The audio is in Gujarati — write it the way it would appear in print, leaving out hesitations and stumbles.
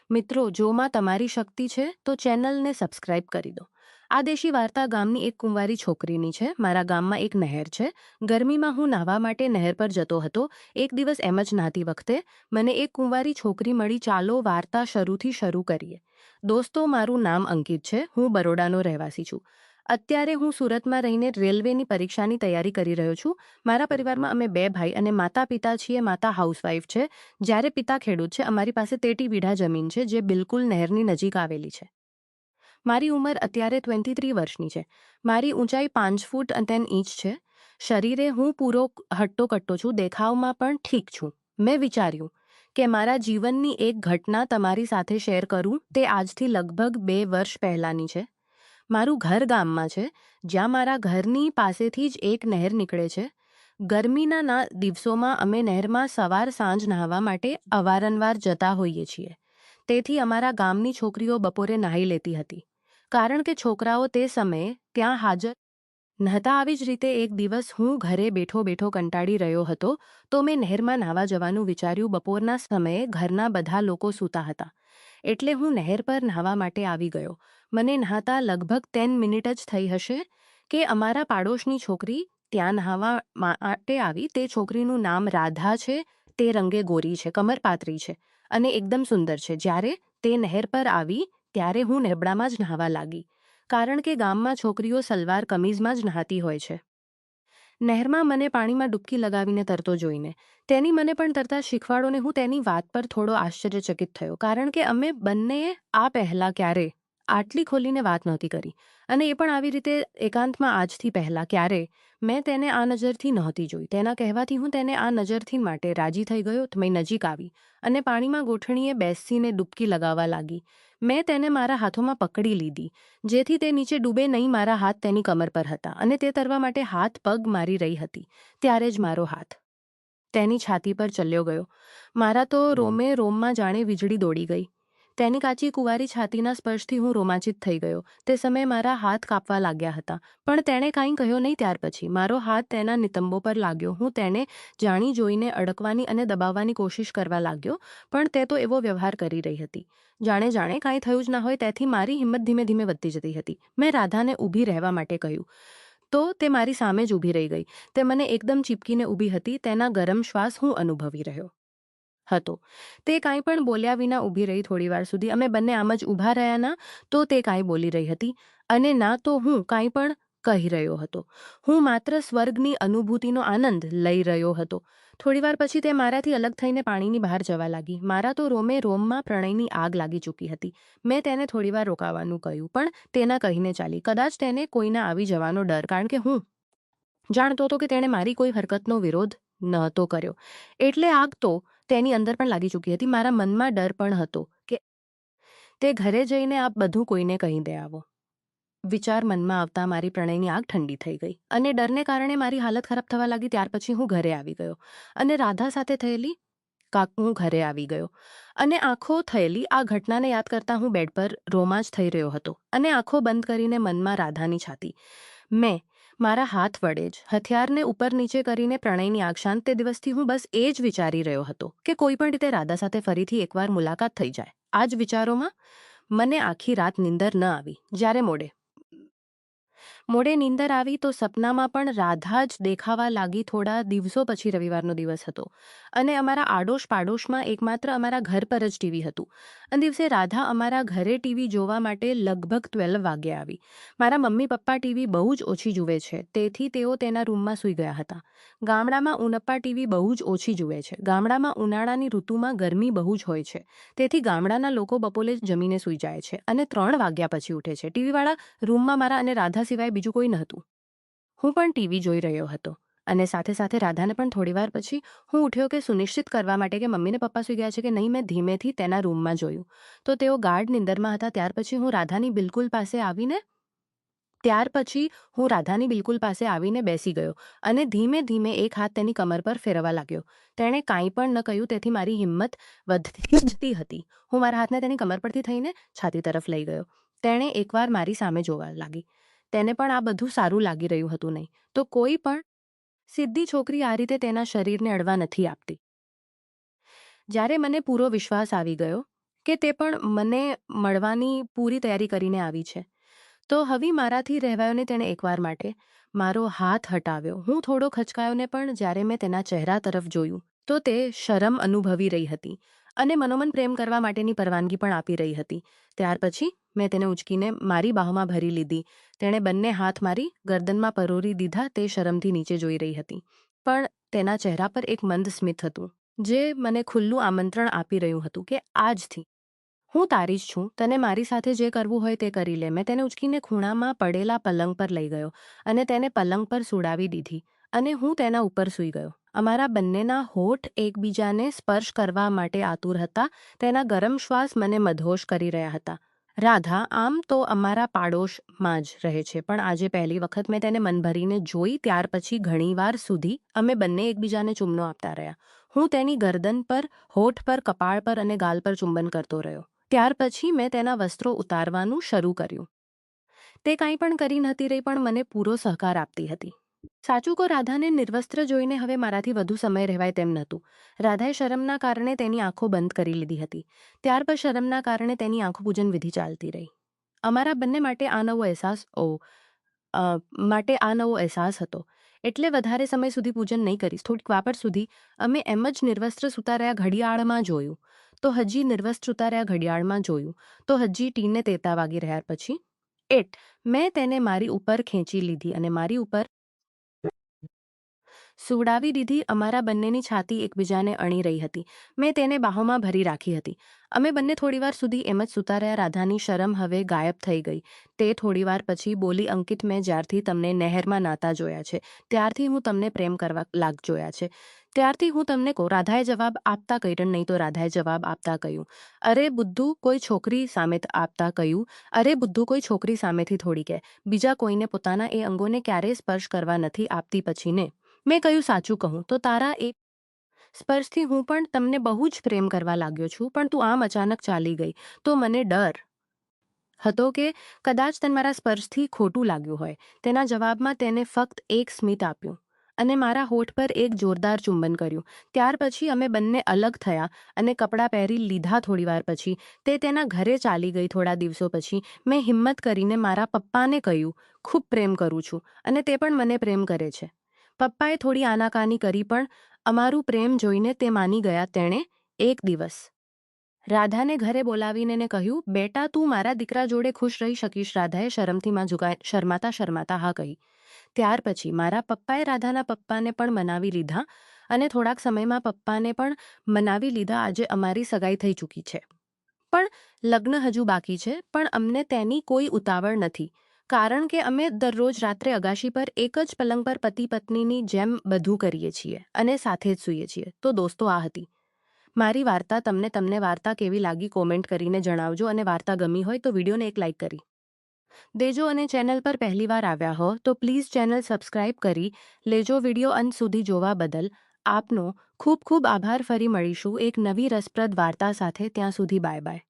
મિત્રો, જોમાં તમારી શક્તિ છે તો ચેનલને સબસ્ક્રાઇબ કરી દો। આ દેશી વાર્તા ગામની એક કુંવારી છોકરીની છે। મારા ગામમાં એક નહેર છે। ગરમીમાં હું નાહવા માટે નહેર પર જતો હતો। એક દિવસ એમ જ નહાતી વખતે મને એક કુંવારી છોકરી મળી। ચાલો વાર્તા શરૂથી શરૂ કરીએ। દોસ્તો, મારું નામ અંકિત છે। હું બરોડાનો રહેવાસી છું। અત્યારે હું સુરતમાં રહીને રેલવેની પરીક્ષાની તૈયારી કરી રહ્યો છું। મારા પરિવારમાં અમે 2 ભાઈ અને માતા પિતા છીએ। માતા હાઉસવાઈફ છે, જ્યારે પિતા ખેડૂત છે। અમારી પાસે 33 વીઘા જમીન છે, જે બિલકુલ નહેરની નજીક આવેલી છે। મારી ઉંમર અત્યારે 23 વર્ષની છે। મારી ઊંચાઈ 5 ફૂટ અને 10 ઇંચ છે। શરીરે હું પૂરો હટ્ટો-કટ્ટો છું, દેખાવમાં પણ ઠીક છું। મેં વિચાર્યું કે મારા જીવનની એક ઘટના તમારી સાથે શેર કરું। તે આજથી લગભગ 2 વર્ષ પહેલાંની છે। મારું ઘર ગામમાં છે, જ્યાં મારા ઘરની પાસેથી જ એક નહેર નીકળે છે। ગરમીના દિવસોમાં અમે નહેરમાં સવાર સાંજ નહાવા માટે અવારનવાર જતા હોઈએ છીએ। તેથી અમારા ગામની છોકરીઓ બપોરે નાહી લેતી હતી, કારણ કે છોકરાઓ તે સમયે ત્યાં હાજર નહોતા। આવી જ રીતે એક દિવસ હું ઘરે બેઠો બેઠો કંટાળી રહ્યો હતો, તો મેં નહેરમાં નાહવા જવાનું વિચાર્યું। બપોરના સમયે ઘરના બધા લોકો સૂતા હતા, એટલે હું નહેર પર નહાવા માટે આવી ગયો। મને નહાતા લગભગ 10 મિનિટ જ થઈ હશે કે અમારા પાડોશની છોકરી ત્યાં નહાવા માટે આવી। તે છોકરીનું નામ રાધા છે। તે રંગે ગોરી છે, કમર પાતળી છે અને એકદમ સુંદર છે। જ્યારે તે નહેર પર આવી ત્યારે હું નેબડામાં જ નહાવા લાગી, કારણ કે ગામમાં છોકરીઓ સલવાર કમીઝમાં જ નહાતી હોય છે। નહેરમાં મને પાણીમાં ડૂબકી લગાવીને તરતો જોઈને તેની મને પણ તરતા શીખવાડો ને હું તેની વાત પર થોડો આશ્ચર્યચકિત થયો, કારણ કે અમે બંનેએ આ પહેલાં ક્યારે આટલી ખોલીને વાત નહોતી કરી, અને એ પણ આવી રીતે એકાંતમાં। આજથી પહેલાં ક્યારે મેં તેને આ નજરથી નહોતી જોઈ। તેના કહેવાથી હું તેને આ નજરથી માટે રાજી થઈ ગયો। મેં નજીક આવી અને પાણીમાં ગોઠણીએ બેસીને ડૂબકી લગાવવા લાગી। મેં તેને મારા હાથોમાં પકડી લીધી, જેથી તે નીચે ડૂબે નહીં। મારા હાથ તેની કમર પર હતા અને તે તરવા માટે હાથ પગ મારી રહી હતી। ત્યારે જ મારો હાથ તેની છાતી પર ચલ્યો ગયો। મારા તો રોમે રોમમાં જાણે વીજળી દોડી ગઈ। તેની કાચી કુંવારી છાતીના સ્પર્શથી હું રોમાંચિત થઈ ગયો। તે સમયે મારા હાથ કાપવા લાગ્યા હતા, પણ તેણે કાંઈ કહ્યું નહીં। ત્યાર પછી મારો હાથ તેના નિતંબો પર લાગ્યો। હું તેને જાણી જોઈને અડકવાની અને દબાવવાની કોશિશ કરવા લાગ્યો, પણ તે તો એવો વ્યવહાર કરી રહી હતી જાણે કાંઈ થયું જ ના હોય। તેથી મારી હિંમત ધીમે ધીમે વધતી જતી હતી। મેં રાધાને ઊભી રહેવા માટે કહ્યું, તો તે મારી સામે જ ઊભી રહી ગઈ। તે મને એકદમ ચીપકીને ઊભી હતી। તેના ગરમ શ્વાસ હું અનુભવી રહ્યો હતો। તે કાંઈ પણ બોલ્યા વિના ઊભી રહી થોડીવાર સુધી। અમે બંને આમ જ ઊભા રહ્યા। ના તો તે કાંઈ બોલી રહી હતી અને ના તો હું કાંઈ પણ કહી રહ્યો હતો। હું માત્ર સ્વર્ગની અનુભૂતિનો આનંદ લઈ રહ્યો હતો। થોડીવાર પછી તે મારાથી અલગ થઈને પાણીની બહાર જવા લાગી। મારા તો રોમે રોમમાં પ્રણયની આગ લાગી ચૂકી હતી। મેં તેને થોડીવાર રોકાવાનું કહ્યું, પણ તેના કહીને ચાલી। કદાચ તેને કોઈના આવી જવાનો ડર, કારણ કે હું જાણતો હતો કે તેણે મારી કોઈ હરકતનો વિરોધ નહોતો કર્યો, એટલે આગ તો તેની અંદર પણ લાગી ચૂકી હતી। મારા મનમાં ડર પણ હતો કે તે ઘરે જઈને આ બધું કોઈને કહી દે। આવો વિચાર મનમાં આવતા મારી પ્રણયની આગ ઠંડી થઈ ગઈ અને ડરને કારણે મારી હાલત ખરાબ થવા લાગી। ત્યાર પછી હું ઘરે આવી ગયો અને રાધા સાથે થયેલી હું ઘરે આવી ગયો અને આંખો થયેલી આ ઘટનાને યાદ કરતાં હું બેડ પર રોમાંચ થઈ રહ્યો હતો અને આંખો બંધ કરીને મનમાં રાધાની છાતી મેં મારા હાથ વડે જ હથિયારને ઉપર નીચે કરીને પ્રણયની આગ શાંત। તે દિવસથી હું બસ એ જ વિચારી રહ્યો હતો કે કોઈ પણ રીતે રાધા સાથે ફરીથી એકવાર મુલાકાત થઈ જાય। આ જ વિચારોમાં મને આખી રાત નીંદર ન આવી। જ્યારે મોડે નીંદર આવી તો સપનામાં પણ રાધા જ દેખાવા લાગી। થોડા દિવસો પછી રવિવારનો દિવસ હતો અને અમારા આડોશ પાડોશમાં એકમાત્ર અમારા ઘર પર જ ટીવી હતું। અને દિવસે રાધા અમારા ઘરે ટીવી જોવા માટે લગભગ 12 વાગ્યે આવી। મારા મમ્મી પપ્પા ટીવી બહુ જ ઓછી જુએ છે, તેથી તેઓ તેના રૂમમાં સૂઈ ગયા હતા। ગામડામાં ઉનપ્પા ટીવી બહુ જ ઓછી જુએ છે। ગામડામાં ઉનાળાની ઋતુમાં ગરમી બહુ જ હોય છે, તેથી ગામડાના લોકો બપોરે જમીને સૂઈ જાય છે અને 3 વાગ્યા પછી ઉઠે છે। ટીવીવાળા રૂમમાં મારા અને રાધા સિવાય બીજું કોઈ નહોતું। હું પણ ટીવી જોઈ રહ્યો હતો અને સાથે સાથે રાધાને પણ। થોડીવાર પછી હું ઉઠ્યો કે સુનિશ્ચિત કરવા માટે કે મમ્મીને પપ્પા સૂઈ ગયા છે કે નહીં, મેં ધીમેથી તેના રૂમમાં જોયું તો તેઓ ગાઢ નિંદરમાં હતા। ત્યાર પછી હું રાધાની બિલકુલ પાસે આવીને બેસી ગયો અને ધીમે ધીમે એક હાથ તેની કમર પર ફેરવવા લાગ્યો। તેણે કાંઈ પણ ન કહ્યું, તેથી મારી હિંમત વધતી જતી હતી। હું મારા હાથને તેની કમર પરથી થઈને છાતી તરફ લઈ ગયો। તેણે એકવાર મારી સામે જોવા લાગી। તેને પણ આ બધું સારું લાગી રહ્યું હતું નહીં તો કોઈ પણ સીધી છોકરી આ રીતે તેના શરીરને અડવા નથી આપતી। જ્યારે મને પૂરો વિશ્વાસ આવી ગયો કે તે પણ મને મળવાની પૂરી તૈયારી કરીને આવી છે. તો હવે મારાથી રહેવાયો ને તેણે એકવાર માટે મારો હાથ હટાવ્યો. હું થોડો ખચકાયો ને પણ જ્યારે મેં તેના ચહેરા તરફ જોયું તો તે શરમ અનુભવી રહી હતી અને મનોમન પ્રેમ કરવા માટેની પરવાનગી પણ આપી રહી હતી. ત્યાર પછી મેં તેને ઉંચકીને મારી બાહોમાં ભરી લીધી. તેણે બંને હાથ મારી ગરદનમાં પરોરી દીધા. તે શરમથી નીચે જોઈ રહી હતી, પણ તેના ચહેરા પર એક મંદ સ્મિત હતું, જે મને ખુલ્લું આમંત્રણ આપી રહ્યું હતું કે આજથી હું તારી જ છું. તને મારી સાથે જે કરવું હોય તે કરી લે. મેં તેને ઉચકીને ખૂણામાં પડેલા પલંગ પર લઈ ગયો અને તેને પલંગ પર સુડાવી દીધી અને હું તેના ઉપર સૂઈ ગયો. અમારા બંનેના હોઠ એકબીજાને સ્પર્શ કરવા માટે આતુર હતા. તેના ગરમ શ્વાસ મને મદહોશ કરી રહ્યા હતા. રાધા આમ તો અમારા પાડોશમાં જ રહે છે, પણ આજે પહેલી વખત મેં તેને મન ભરીને જોઈ. ત્યાર પછી ઘણીવાર સુધી અમે બંને એકબીજાને ચુમ્બનો આપતા રહ્યા. હું તેની ગરદન પર, હોઠ પર, કપાળ પર અને ગાલ પર ચુંબન કરતો રહ્યો. ત્યાર પછી મેં તેના વસ્ત્રો ઉતારવાનું શરૂ કર્યું. તે કંઈ પણ કરી નહોતી રહી, પણ મને પૂરો સહકાર આપતી હતી. સાચું કહો, રાધાને નિર્વસ્ત્ર જોઈને હવે મારાથી વધુ સમય રહેવાય તેમ નહોતું. રાધાએ શરમના કારણે તેની આંખો બંધ કરી લીધી હતી. ત્યાર પછી શરમના કારણે તેની આંખો પૂજન વિધિ ચાલતી રહી. અમારા બંને માટે આ નવો અહેસાસ હતો. એટલે વધારે સમય સુધી પૂજન નહીં કરીશ. થોડીક વાપર સુધી અમે એમ જ નિર્વસ્ત્ર સૂતા રહ્યા. ઘડિયાળમાં જોયું તો હજી નિર્વસ્ત્ર સૂતા રહ્યા. ઘડિયાળમાં જોયું તો હજી ટીને 33 વાગી રહ્યા. પછી મેં તેને મારી ઉપર ખેંચી લીધી અને મારી ઉપર સુવડાવી દીધી. અમારા બંનેની છાતી એકબીજાને અણી રહી હતી. મેં તેને બાહોમાં ભરી રાખી હતી. અમે બંને થોડીવાર સુધી એમ જ સૂતા રહ્યા. રાધાની શરમ હવે ગાયબ થઈ ગઈ. તે થોડીવાર પછી બોલી, અંકિત, મેં જ્યારથી તમને નહેરમાં નાતા જોયા છે ત્યારથી હું તમને પ્રેમ કરવા જોયા છે. ત્યારથી હું તમને કહું. રાધાએ જવાબ આપતા કહ્યું, નહીં તો રાધાએ જવાબ આપતા કહ્યું, અરે બુદ્ધુ, કોઈ છોકરી સામેથી થોડી કહે. બીજા કોઈને પોતાના એ અંગોને ક્યારેય સ્પર્શ કરવા નથી આપતી. પછી ને મેં કહ્યું, સાચું કહું તો તારા એક સ્પર્શથી હું પણ તમને બહુ જ પ્રેમ કરવા લાગ્યો છું. પણ તું આમ અચાનક ચાલી ગઈ તો મને ડર હતો કે કદાચ તને મારા સ્પર્શથી ખોટું લાગ્યું હોય. તેના જવાબમાં તેને ફક્ત એક સ્મિત આપ્યું અને મારા હોઠ પર એક જોરદાર ચુંબન કર્યું. ત્યાર પછી અમે બંને અલગ થયા અને કપડાં પહેરી લીધા. થોડીવાર પછી તે તેના ઘરે ચાલી ગઈ. થોડા દિવસો પછી મેં હિંમત કરીને મારા પપ્પાને કહ્યું, ખૂબ પ્રેમ કરું છું અને તે પણ મને પ્રેમ કરે છે. પપ્પાએ થોડી આનાકાની કરી, પણ અમારું પ્રેમ જોઈને તે માની ગયા. તેણે એક દિવસ રાધાને ઘરે બોલાવીને કહ્યું, બેટા, તું મારા દીકરા જોડે ખુશ રહી શકીશ. રાધાએ શરમથી માં શરમાતા હા કહી. ત્યાર પછી મારા પપ્પાએ રાધાના પપ્પાને પણ મનાવી લીધા અને થોડાક સમયમાં પપ્પાને પણ મનાવી લીધા. આજે અમારી સગાઈ થઈ ચૂકી છે, પણ લગ્ન હજુ બાકી છે. પણ અમને તેની કોઈ ઉતાવળ નથી, કારણ કે અમે દરરોજ રાત્રે અગાશી પર એક જ પલંગ પર પતિ પત્નીની જેમ બધું કરીએ છીએ અને સાથે જ સૂઈએ છીએ. તો દોસ્તો, આ હતી મારી વાર્તા. તમને વાર્તા કેવી લાગી કોમેન્ટ કરીને જણાવજો, અને વાર્તા ગમી હોય તો વિડીયોને એક લાઇક કરી દેજો, અને ચેનલ પર પહેલીવાર આવ્યા હો તો પ્લીઝ ચેનલ સબસ્ક્રાઇબ કરી લેજો. વિડીયો અંત સુધી જોવા બદલ આપનો ખૂબ ખૂબ આભાર. ફરી મળીશું એક નવી રસપ્રદ વાર્તા સાથે. ત્યાં સુધી બાય બાય.